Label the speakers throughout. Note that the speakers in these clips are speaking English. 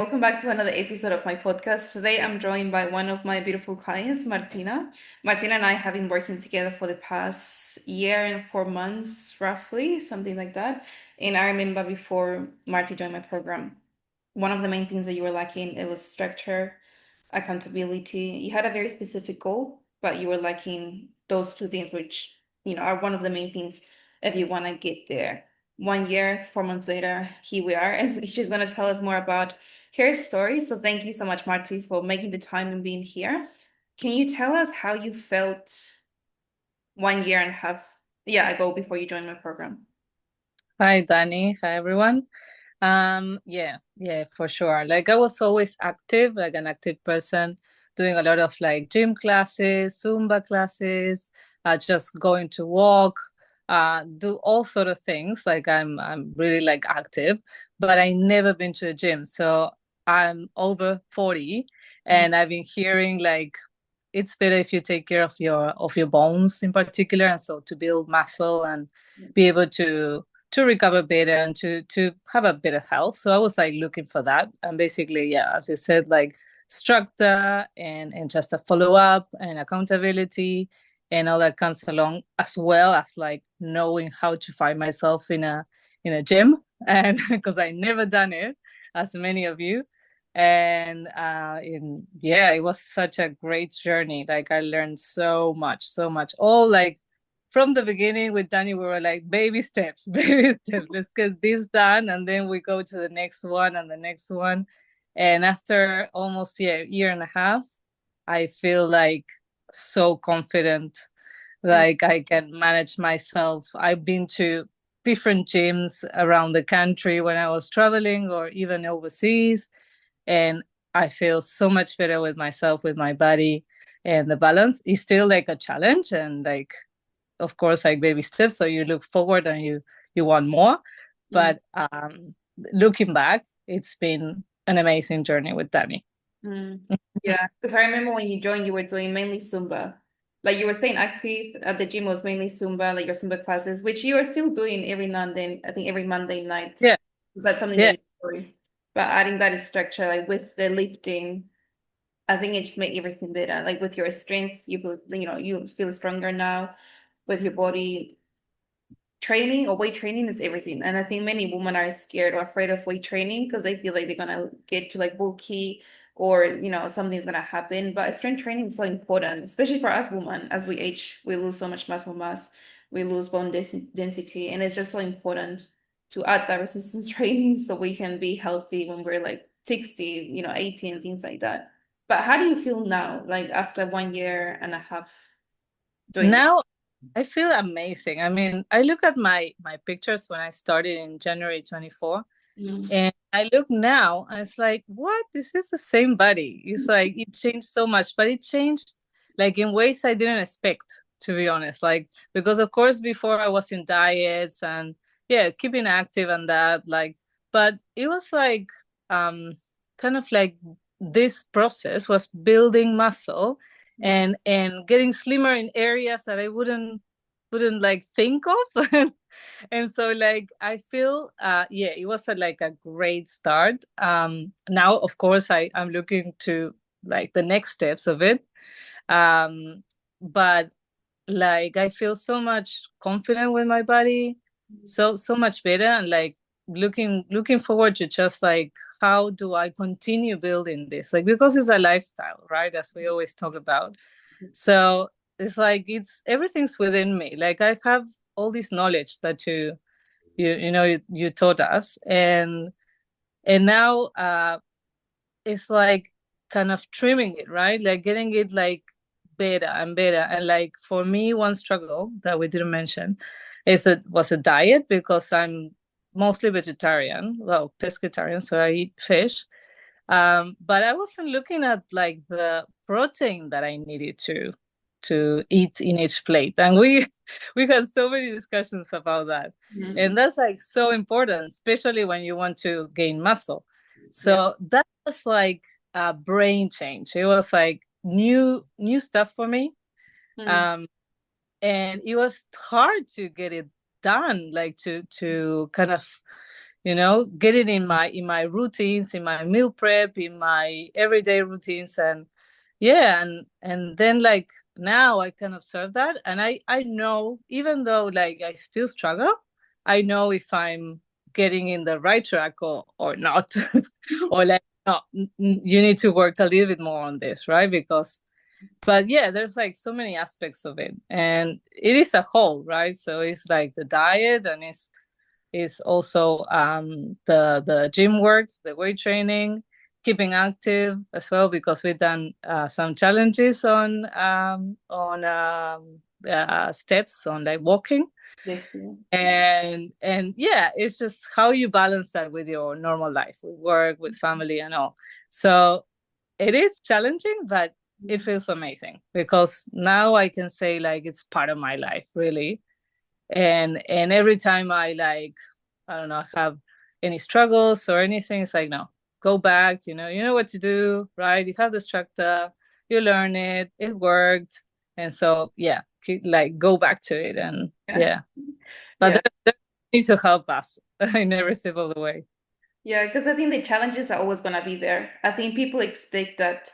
Speaker 1: Welcome back to another episode of my podcast. Today I'm joined by one of my beautiful clients, Martina. Martina and I have been working together for the past year and 4 months, roughly, something like that. And I remember before Marty joined my program, one of the main things that you were lacking, it was structure, accountability. You had a very specific goal, but you were lacking those two things, which, are one of the main things if you want to get there. 1 year, 4 months later, here we are. And she's going to tell us more about her story. So thank you so much, Marty, for making the time and being here. Can you tell us how you felt 1 year and a half, ago before you joined my program?
Speaker 2: Hi, Danny. Hi, everyone. Yeah, for sure. Like I was always active, like an active person, doing a lot of like gym classes, Zumba classes, just going to walk, do all sort of things. Like I'm really like active, but I never been to a gym. So I'm over 40
Speaker 1: Mm.
Speaker 2: and I've been hearing like it's better if you take care of your bones in particular, and so to build muscle and be able to recover better and to have a better health. So I was like looking for that. And basically, yeah, as you said, like structure and just a follow-up and accountability and all that comes along, as well as like knowing how to find myself in a gym. And because I never done it, as many of you. And yeah, it was such a great journey. Like I learned so much, so much. All like from the beginning with Danny, we were like baby steps, baby steps. Let's get this done, and then we go to the next one and the next one. And after almost a year and a half, I feel like so confident,
Speaker 1: Mm.
Speaker 2: like I can manage myself. I've been to different gyms around the country when I was traveling or even overseas, and I feel so much better with myself, with my body, and the balance is still like a challenge, and like of course like baby steps, so you look forward and you want more.
Speaker 1: Mm.
Speaker 2: But looking back, it's been an amazing journey with Danny.
Speaker 1: Mm. Yeah, because I remember when you joined, you were doing mainly Zumba. Like you were saying active at the gym was mainly Zumba, like your Zumba classes, which you are still doing every now and then, I think every Monday night.
Speaker 2: Yeah,
Speaker 1: Is that something that
Speaker 2: yeah.
Speaker 1: you enjoy? But adding that is structure, like with the lifting, I think it just made everything better. Like with your strength, you feel stronger now with your body. Training or weight training is everything. And I think many women are scared or afraid of weight training because they feel like they're gonna get to like bulky or something's gonna happen. But strength training is so important, especially for us women. As we age, we lose so much muscle mass, we lose bone density, and it's just so important to add that resistance training so we can be healthy when we're like 60, 80 and things like that. But how do you feel now, like after 1 year and a half doing this?
Speaker 2: Now I feel amazing. I mean, I look at my pictures when I started in January 24,
Speaker 1: Mm.
Speaker 2: and I look now and it's like, what? This is the same body. It's like it changed so much, but it changed like in ways I didn't expect, to be honest. Like because of course before I was in diets and yeah, keeping active and that, like, but it was like um kind of like this process was building muscle and getting slimmer in areas that I wouldn't like think of. And so like I feel yeah, it was like a great start. Now of course I'm looking to like the next steps of it. um but like I feel so much confident with my body, so much better, and like looking forward to just like how do I continue building this, like because it's a lifestyle, right, as we always talk about. So it's like it's everything's within me. Like I have all this knowledge that you taught us, and now it's like kind of trimming it, right? Like getting it like better and better. And like for me, one struggle that we didn't mention was a diet, because I'm mostly vegetarian, well, pescatarian, so I eat fish. But I wasn't looking at like the protein that I needed to eat in each plate. And we we had so many discussions about that. And
Speaker 1: Mhm.
Speaker 2: that's like so important, especially when you want to gain muscle.
Speaker 1: Yeah.
Speaker 2: So that was like a brain change. It was like new stuff for me.
Speaker 1: Mm.
Speaker 2: Um, and it was hard to get it done, like to kind of get it in my routines, in my meal prep, in my everyday routines. And yeah, and then like now I can observe that, and I know, even though like I still struggle, I know if I'm getting in the right track or not. Or like, no, you need to work a little bit more on this, right? Because but yeah, there's like so many aspects of it, and it is a whole, right? So it's like the diet, and it's also the gym work, the weight training, keeping active as well, because we've done some challenges on steps, on like walking.
Speaker 1: Yes, yeah.
Speaker 2: And yeah, it's just how you balance that with your normal life, with work, with family and all. So it is challenging, but it feels amazing, because now I can say like it's part of my life, really. And every time I like, I don't know, have any struggles or anything, it's like, no, go back, you know what to do, right? You have the structure, you learn it, it worked. And so yeah, like go back to it. And
Speaker 1: Yeah.
Speaker 2: yeah, but
Speaker 1: Yeah.
Speaker 2: they need to help us in every step of the way.
Speaker 1: Yeah, because I think the challenges are always gonna be there. I think people expect that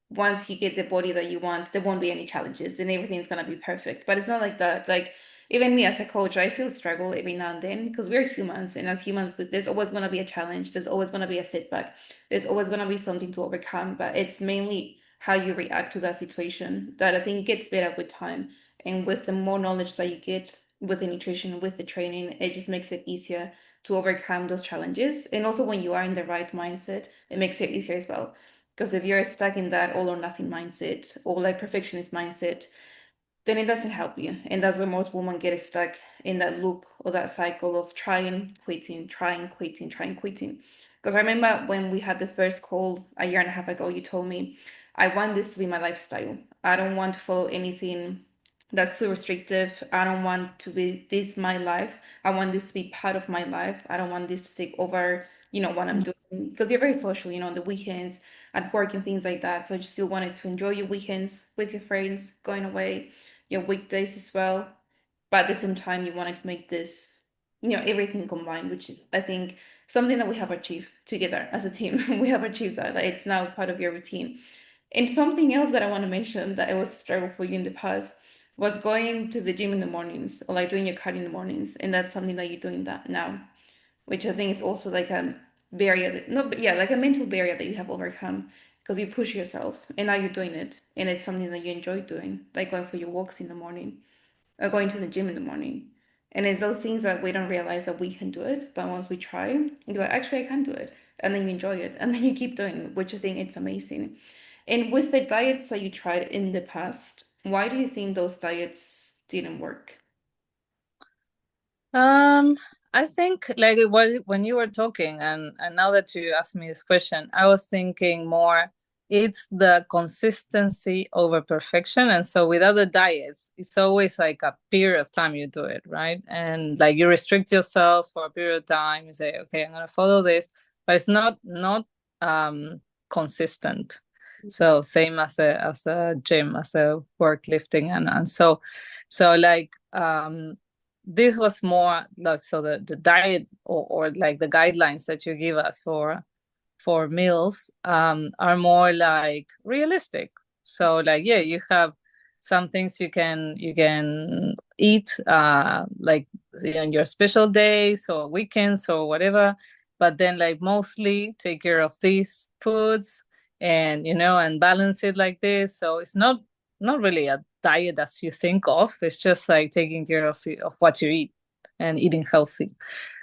Speaker 1: once you get the body that you want, there won't be any challenges and everything's gonna be perfect. But it's not like that. Like even me as a coach, I still struggle every now and then because we're humans, and as humans, there's always gonna be a challenge. There's always gonna be a setback. There's always gonna be something to overcome. But it's mainly how you react to that situation that I think gets better with time and with the more knowledge that you get with the nutrition, with the training, it just makes it easier to overcome those challenges. And also, when you are in the right mindset, it makes it easier as well. Because if you're stuck in that all or nothing mindset or like perfectionist mindset, then it doesn't help you. And that's where most women get stuck in that loop or that cycle of trying, quitting, trying, quitting, trying, quitting. Because I remember when we had the first call a year and a half ago, you told me, I want this to be my lifestyle. I don't want to follow anything that's too restrictive. I don't want to be this my life. I want this to be part of my life. I don't want this to take over, what I'm doing. Because you're very social, on the weekends, at work and things like that. So I just still wanted to enjoy your weekends with your friends, going away, your weekdays as well. But at the same time, you wanted to make this, everything combined, which is, I think, something that we have achieved together as a team. We have achieved that. Like, it's now part of your routine. And something else that I want to mention that it was a struggle for you in the past was going to the gym in the mornings or like doing your cardio in the mornings. And that's something that you're doing that now, which I think is also like a barrier that, no, but yeah, like a mental barrier that you have overcome because you push yourself and now you're doing it. And it's something that you enjoy doing, like going for your walks in the morning or going to the gym in the morning. And it's those things that we don't realize that we can do it, but once we try, you're like, actually, I can do it. And then you enjoy it. And then you keep doing it, which I think it's amazing. And with the diets that you tried in the past, why do you think those diets didn't work?
Speaker 2: Um, I think like when you were talking, and now that you asked me this question, I was thinking more it's the consistency over perfection. And so with other diets, it's always like a period of time you do it, right? And like you restrict yourself for a period of time, you say, okay, I'm gonna follow this, but it's not consistent. So same as a gym, as a work lifting, and so like this was more like, so the diet, or like the guidelines that you give us for meals are more like realistic. So like, yeah, you have some things you can eat like on your special days or weekends or whatever, but then like mostly take care of these foods, and balance it like this. So it's not really a diet as you think of. It's just like taking care of what you eat and eating healthy.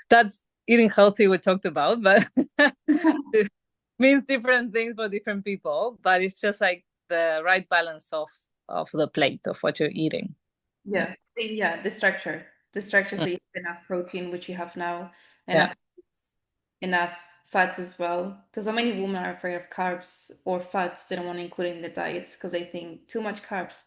Speaker 2: That's eating healthy we talked about, but it means different things for different people. But it's just like the right balance of the plate of what you're eating. Yeah.
Speaker 1: Yeah, yeah, the structure, so you have enough protein, which you have now,
Speaker 2: Yeah.
Speaker 1: enough enough fats as well. Because so many women are afraid of carbs or fats. They don't want to include it in their diets because they think too much carbs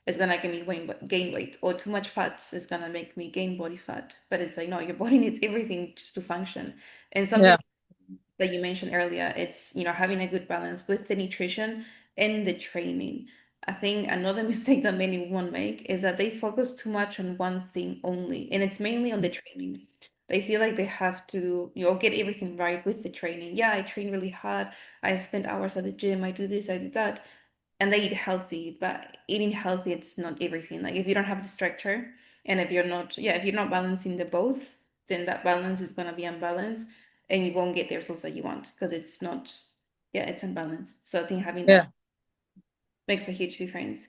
Speaker 1: is gonna make me gain weight, or too much fats is gonna make me gain body fat. But it's like no, your body needs everything just to function. And something
Speaker 2: Yeah.
Speaker 1: that you mentioned earlier, it's having a good balance with the nutrition and the training. I think another mistake that many women make is that they focus too much on one thing only, and it's mainly on the training. They feel like they have to, get everything right with the training. Yeah, I train really hard. I spend hours at the gym. I do this, I do that. And they eat healthy, but eating healthy, it's not everything. Like if you don't have the structure and if you're not balancing the both, then that balance is gonna be unbalanced and you won't get the results that you want because it's not, yeah, it's unbalanced. So I think having
Speaker 2: Yeah.
Speaker 1: that makes a huge difference.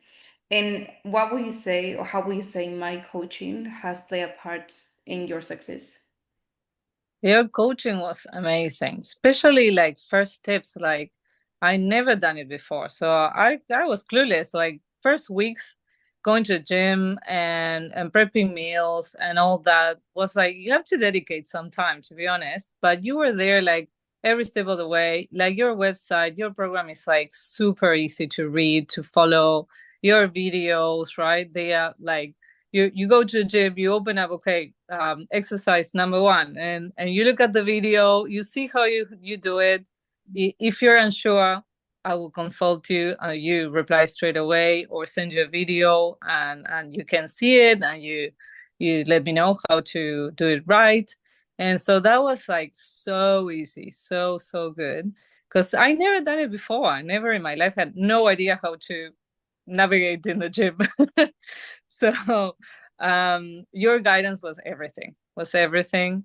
Speaker 1: And what will you say, or how will you say my coaching has played a part in your success?
Speaker 2: Your coaching was amazing, especially like first tips. Like I never done it before, so I was clueless. Like first weeks going to the gym and prepping meals and all that was like you have to dedicate some time, to be honest. But you were there like every step of the way. Like your website, your program is like super easy to read, to follow. Your videos, right? They are like you go to the gym, you open up, okay, exercise number one, and you look at the video, you see how you do it. If you're unsure, I will consult you. You reply straight away or send you a video, and you can see it, and you let me know how to do it right. And so that was like so easy, so good, because I never done it before. I never in my life had no idea how to navigate in the gym. So your guidance was everything.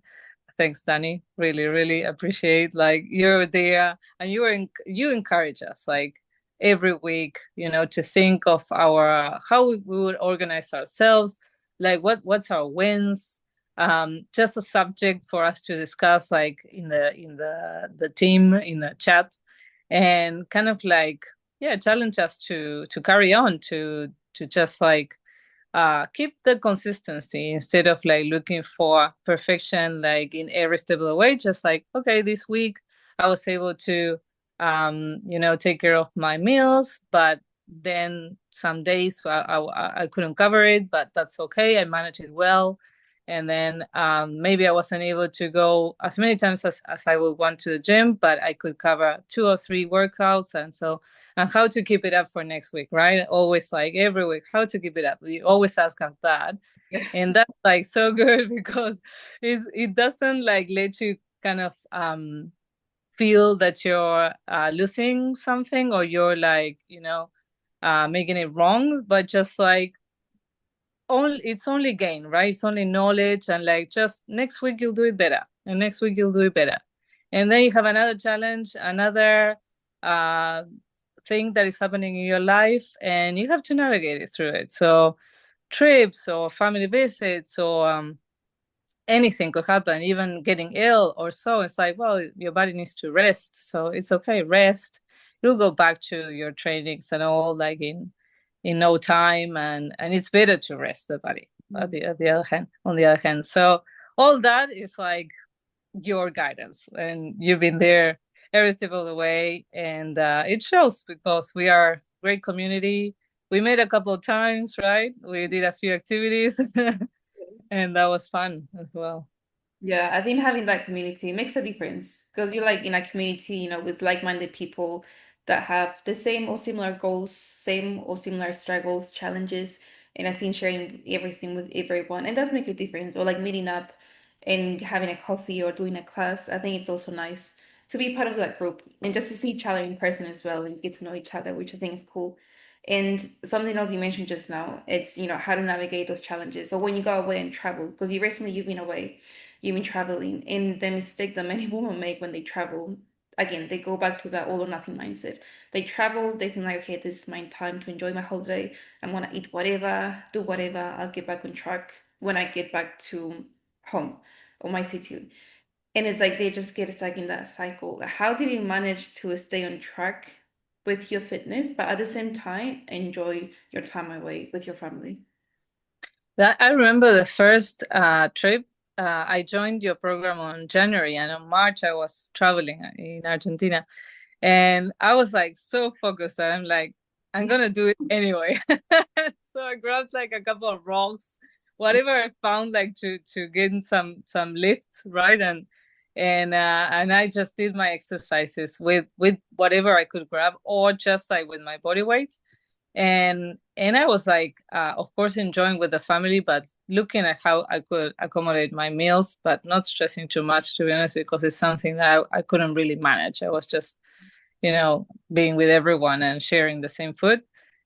Speaker 2: Thanks, Danny. Really, really appreciate like you're there and you encourage us like every week, to think of our how we would organize ourselves, like what's our wins, just a subject for us to discuss like in the team in the chat, and kind of like yeah, challenge us to carry on to just like keep the consistency instead of like looking for perfection like in every step of the way. Just like okay, this week I was able to take care of my meals, but then some days I couldn't cover it, but that's okay, I managed it well. And then maybe I wasn't able to go as many times as I would want to the gym, but I could cover 2 or 3 workouts. And so, and how to keep it up for next week, right? Always like every week, how to keep it up. We always ask us that.
Speaker 1: Yeah.
Speaker 2: And that's like so good because it doesn't like let you kind of feel that you're losing something or you're like, making it wrong, but just like only it's only gain, right? It's only knowledge, and like just next week you'll do it better, and next week you'll do it better, and then you have another challenge, another uh thing that is happening in your life, and you have to navigate it through it. So trips or family visits or anything could happen, even getting ill or so. It's like, well, your body needs to rest, so it's okay, rest. You'll go back to your trainings and all like in no time, and it's better to rest the body. At the other hand, on the other hand, so all that is like your guidance, and you've been there every step of the way, and it shows because we are great community. We met a couple of times, right? We did a few activities and that was fun as well.
Speaker 1: Yeah, I think having that community makes a difference because you're like in a community, with like-minded people that have the same or similar goals, same or similar struggles, challenges, and I think sharing everything with everyone, and does make a difference. Or like meeting up and having a coffee or doing a class. I think it's also nice to be part of that group and just to see each other in person as well and get to know each other, which I think is cool. And something else you mentioned just now, it's, how to navigate those challenges. So when you go away and travel, because you've been away, you've been traveling, and the mistake that many women make when they travel, again, they go back to that all or nothing mindset. They travel, they think like, okay, this is my time to enjoy my holiday. I'm gonna eat whatever, do whatever, I'll get back on track when I get back to home or my city. And it's like they just get stuck in that cycle. How did you manage to stay on track with your fitness, but at the same time enjoy your time away with your family?
Speaker 2: I remember the first trip. I joined your program on January, and on March I was traveling in Argentina, and I was like so focused that I'm like, I'm gonna do it anyway. So I grabbed like a couple of rocks, whatever I found, like to get some lift, right? And I just did my exercises with whatever I could grab, or just like with my body weight. And I was like, of course, enjoying with the family, but looking at how I could accommodate my meals, but not stressing too much, to be honest, because it's something that I couldn't really manage. I was just, being with everyone and sharing the same food.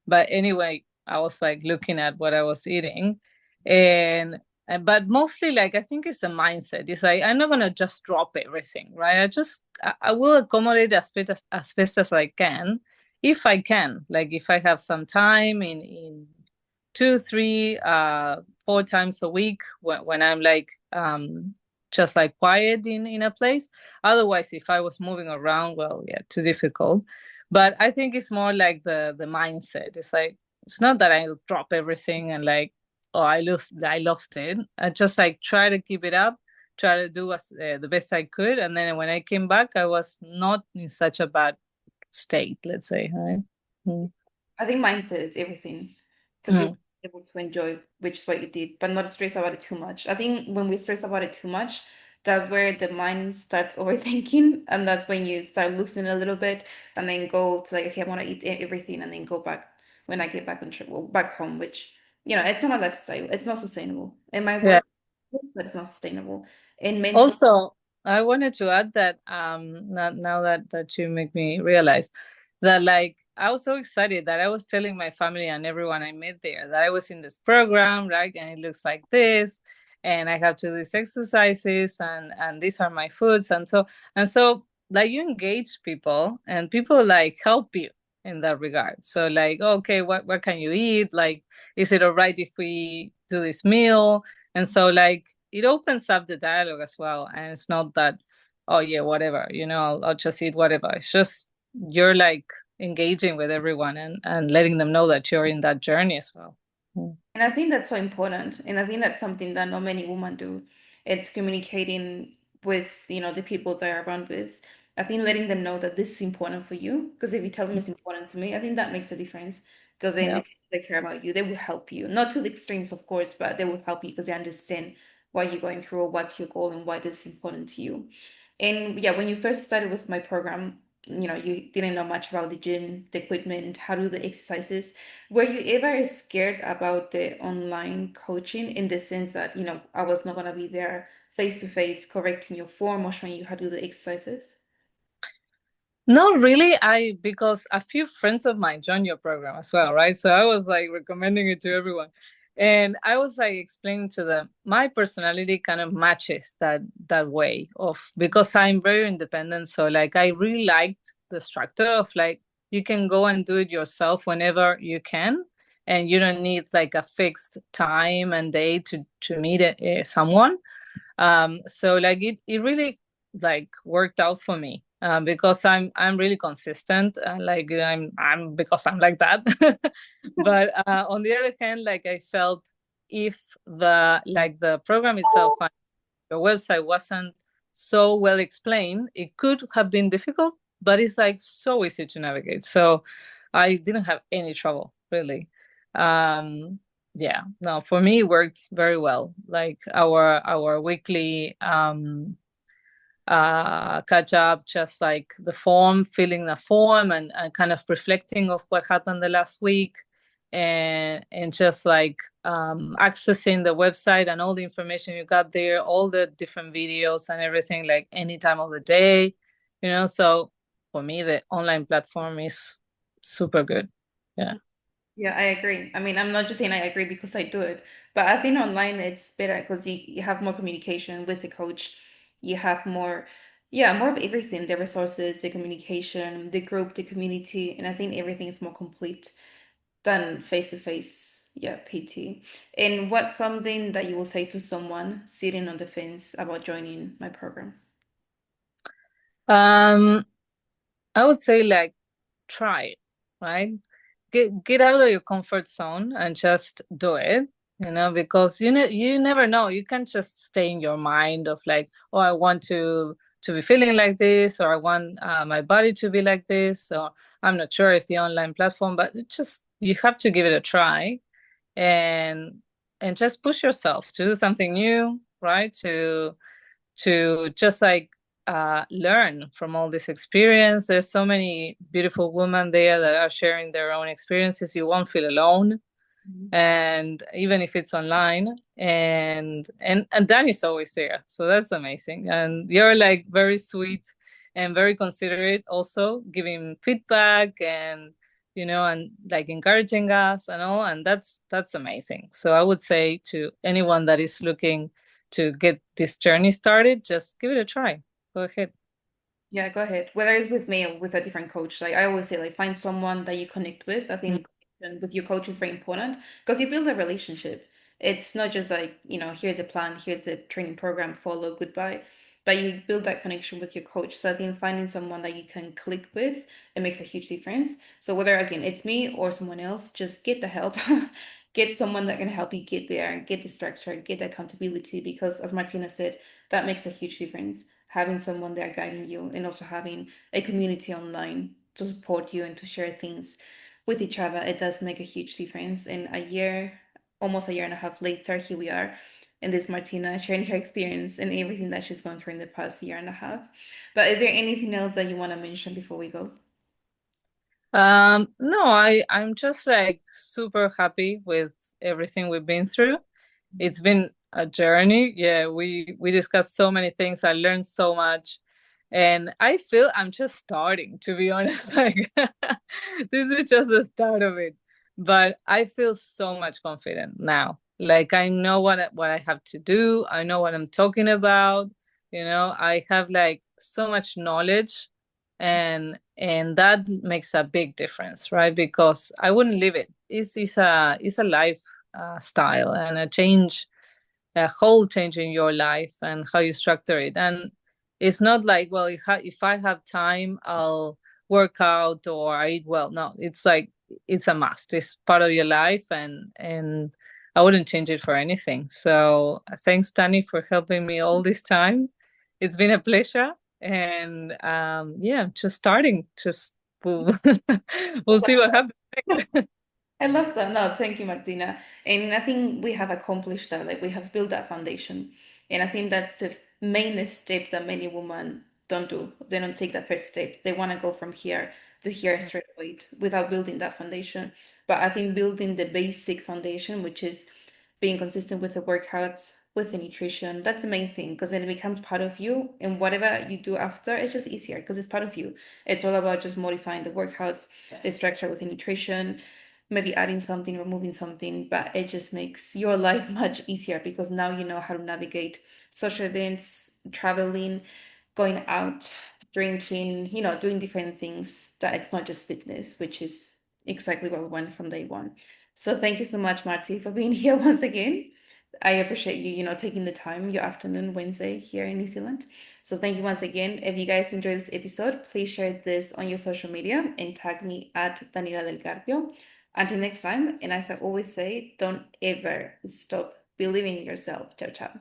Speaker 2: But anyway, I was like looking at what I was eating, and but mostly like I think it's a mindset. It's like I'm not gonna just drop everything, right? I will accommodate as best as I can, if I can. Like if I have some time in two, three, 4 times a week when I'm like just like quiet in a place. Otherwise, if I was moving around, well, yeah, too difficult. But I think it's more like the mindset. It's like it's not that I drop everything and like, oh, I lost it. I just like try to keep it up, try to do the best I could, and then when I came back, I was not in such a bad state, let's say, right? Mm.
Speaker 1: I think mindset is everything because you're
Speaker 2: Mm.
Speaker 1: able to enjoy which is what you did, but not stress about it too much. I think when we stress about it too much, that's where the mind starts overthinking, and that's when you start losing a little bit, and then go to like, okay, I want to eat everything, and then go back when I get back on trip, well, back home, which it's not a lifestyle. It's not sustainable. It might
Speaker 2: Yeah.
Speaker 1: work, but it's not sustainable. And mental.
Speaker 2: Also, I wanted to add that now that you make me realize that like I was so excited that I was telling my family and everyone I met there that I was in this program, right? And it looks like this, and I have to do these exercises, and these are my foods, and so like you engage people, and people like help you in that regard. So like, okay, what can you eat? Like, is it all right if we do this meal? And so like it opens up the dialogue as well. And it's not that, oh yeah, whatever, I'll just eat whatever. It's just you're like engaging with everyone and letting them know that you're in that journey as well. Mm.
Speaker 1: And I think that's so important. And I think that's something that not many women do. It's communicating with, the people they're around with. I think letting them know that this is important for you. Because if you tell them it's important to me, I think that makes a difference. Because then
Speaker 2: Yeah.
Speaker 1: they care about you. They will help you. Not to the extremes, of course, but they will help you because they understand what you're going through or what's your goal and why this is important to you. And yeah, when you first started with my program, you didn't know much about the gym, the equipment, how to do the exercises. Were you ever scared about the online coaching in the sense that, I was not going to be there face to face correcting your form or showing you how to do the exercises?
Speaker 2: Not really. Because a few friends of mine joined your program as well, right? So I was like recommending it to everyone. And I was like explaining to them my personality kind of matches that way of, because I'm very independent. So like I really liked the structure of like you can go and do it yourself whenever you can, and you don't need like a fixed time and day to meet someone. So like it really like worked out for me, because I'm really consistent, like I'm because I'm like that. But on the other hand, like I felt if the program itself and the website wasn't so well explained, it could have been difficult, but it's like so easy to navigate. So I didn't have any trouble really. Um, yeah, no, for me it worked very well. Like our weekly catch up, just like the form, filling the form, and kind of reflecting of what happened the last week, and just like accessing the website and all the information you got there, all the different videos and everything, like any time of the day. So for me the online platform is super good. Yeah.
Speaker 1: Yeah, I agree. I mean, I'm not just saying I agree because I do it, but I think online it's better because you have more communication with the coach. You have more, yeah, more of everything, the resources, the communication, the group, the community, and I think everything is more complete than face to face, yeah, PT. And what's something that you will say to someone sitting on the fence about joining my program?
Speaker 2: um I would say like try it, right? Get out of your comfort zone and just do it, because you never know. You can't just stay in your mind of like, oh, I want to be feeling like this, or I want my body to be like this, or I'm not sure if the online platform, but you have to give it a try, and just push yourself to do something new, right? To just like learn from all this experience. There's so many beautiful women there that are sharing their own experiences. You won't feel alone, and even if it's online, and Danny's always there, so that's amazing. And you're like very sweet and very considerate, also giving feedback and and like encouraging us and all, and that's amazing. So I would say to anyone that is looking to get this journey started, just give it a try. Go ahead.
Speaker 1: Yeah, go ahead. Whether it's with me or with a different coach, like I always say, like find someone that you connect with. I
Speaker 2: Mm.
Speaker 1: think connection with your coach is very important because you build a relationship. It's not just like, here's a plan, here's a training program, follow, goodbye. But you build that connection with your coach. So I think finding someone that you can click with, it makes a huge difference. So whether again it's me or someone else, just get the help. Get someone that can help you get there and get the structure, get the accountability, because as Martina said, that makes a huge difference. Having someone there guiding you and also having a community online to support you and to share things with each other, it does make a huge difference. And almost a year and a half later, here we are. And this Martina sharing her experience and everything that she's gone through in the past year and a half. But is there anything else that you want to mention before we go?
Speaker 2: No, I'm just like super happy with everything we've been through. It's been a journey. Yeah, we discussed so many things. I learned so much. And I feel I'm just starting, to be honest. Like this is just the start of it. But I feel so much confident now. Like I know what I have to do. I know what I'm talking about. I have like so much knowledge, and that makes a big difference, right? Because I wouldn't leave it. It's a life style and a whole change in your life and how you structure it. And it's not like, well, if I have time, I'll work out or I eat well. No, it's like it's a must. It's part of your life, and I wouldn't change it for anything. So thanks, Danny, for helping me all this time. It's been a pleasure. And yeah, just starting. Just we'll, we'll see what happens next.
Speaker 1: I love that. No, thank you, Martina. And I think we have accomplished that. Like we have built that foundation. And I think that's the main step that many women don't do. They don't take that first step. They want to go from here to here straight away without building that foundation. But I think building the basic foundation, which is being consistent with the workouts, with the nutrition, that's the main thing because then it becomes part of you. And whatever you do after, it's just easier because it's part of you. It's all about just modifying the workouts, the structure with the nutrition, maybe adding something, removing something, but it just makes your life much easier because now you know how to navigate social events, traveling, going out, drinking, doing different things that it's not just fitness, which is exactly what we want from day one. So thank you so much, Marty, for being here once again. I appreciate you, taking the time, your afternoon, Wednesday here in New Zealand. So thank you once again. If you guys enjoyed this episode, please share this on your social media and tag me at Daniela Del Carpio. Until next time, and as I always say, don't ever stop believing in yourself. Ciao, ciao.